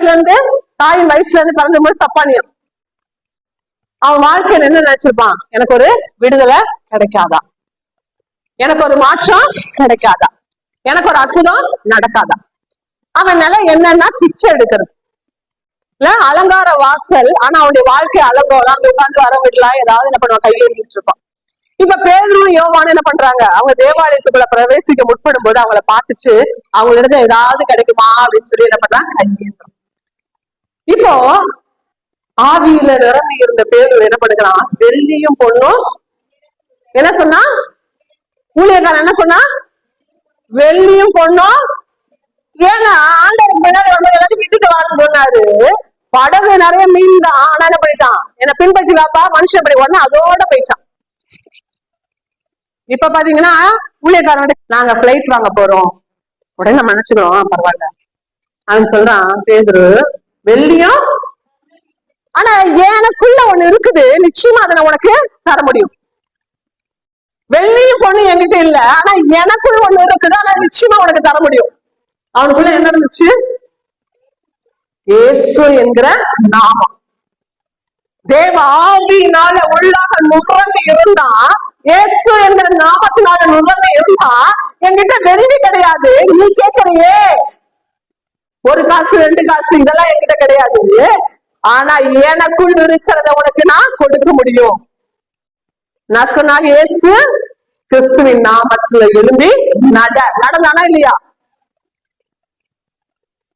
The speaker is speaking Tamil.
இருந்து தாயின் வயிற்றுல இருந்து பிறந்தபோது சப்பானியம். அவன் வாழ்க்கையில என்ன நினைச்சிருப்பான்? எனக்கு ஒரு விடுதலை கிடைக்காதா, எனக்கு ஒரு மாற்றம் கிடைக்காதா, எனக்கு ஒரு அற்புதம் நடக்காதா. அவன் நிலை என்னன்னா பிச்சை எடுக்கிறது இல்ல, அலங்கார வாசல். ஆனா அவனுடைய வாழ்க்கை அலங்கோலம். அங்க உட்காந்து வர விடலாம், ஏதாவது என்ன பண்ணுவான், கையெழுத்திட்டு இருப்பான். இப்ப பேதுரு யோவான் என்ன பண்றாங்க? அவங்க தேவாலயத்துக்குள்ள பிரவேசிக்க முற்படும் போது அவங்கள பார்த்துட்டு அவங்க இருந்து ஏதாவது கிடைக்குமா அப்படின்னு சொல்லி என்ன பண்றாங்க, கையேற்றம். இப்போ ஆவியில நிரம்பி இருந்த பேதுரு என்ன பண்ணுறான்? வெள்ளியும் பொண்ணும் என்ன சொன்னா, ஊழியக்காரன் என்ன சொன்னா, வெள்ளியும் பொண்ணும். ஏன்னா ஆண்டவருக்கு முன்னாடி வந்து எல்லாத்தையும் விட்டுட்டு வான்னு சொன்னாரு. படகு நிறைய மீன் தான். ஆனா என்ன பண்ணிட்டான், என்ன பின்பற்றி வாப்பா மனுஷன் அப்படி உடனே அதோட போயிட்டான். இப்ப பாத்தீங்கன்னா ஊழியக்காரன், நாங்க பிளைட் வாங்க போறோம். உடனே நம்ம நினைச்சுக்கிறோம் பரவாயில்ல. அவன் சொல்றான், பேதுரு வெள்ளியும், ஆனா எனக்குள்ள ஒண்ணு இருக்குது, நிச்சயமா அதை நான் உனக்கு தர முடியும். வெள்ளியும் பொண்ணு என்கிட்ட இல்ல, ஆனா எனக்குள்ள ஒண்ணு இருக்குது, ஆனா நிச்சயமா உனக்கு தர முடியும். அவனுக்குள்ள என்ன இருந்துச்சு? இயேசு என்கிற நாமம். தேவ ஆவியினால உள்ளாக நுகர்ந்து இருந்தா, இயேசு என்கிற நாமத்தினால நுகர்ந்து இருந்தா, என்கிட்ட வெள்ளி கிடையாது, நீ கேட்கறியே ஒரு காசு 2 காசு இதெல்லாம் என்கிட்ட கிடையாது, ஆனா எனக்குள் இருக்கிறத உனக்கு நான் கொடுக்க முடியும். நசனாக இயேசு கிறிஸ்துவின் நாமத்துல எழும்பி நடந்தானா இல்லையா?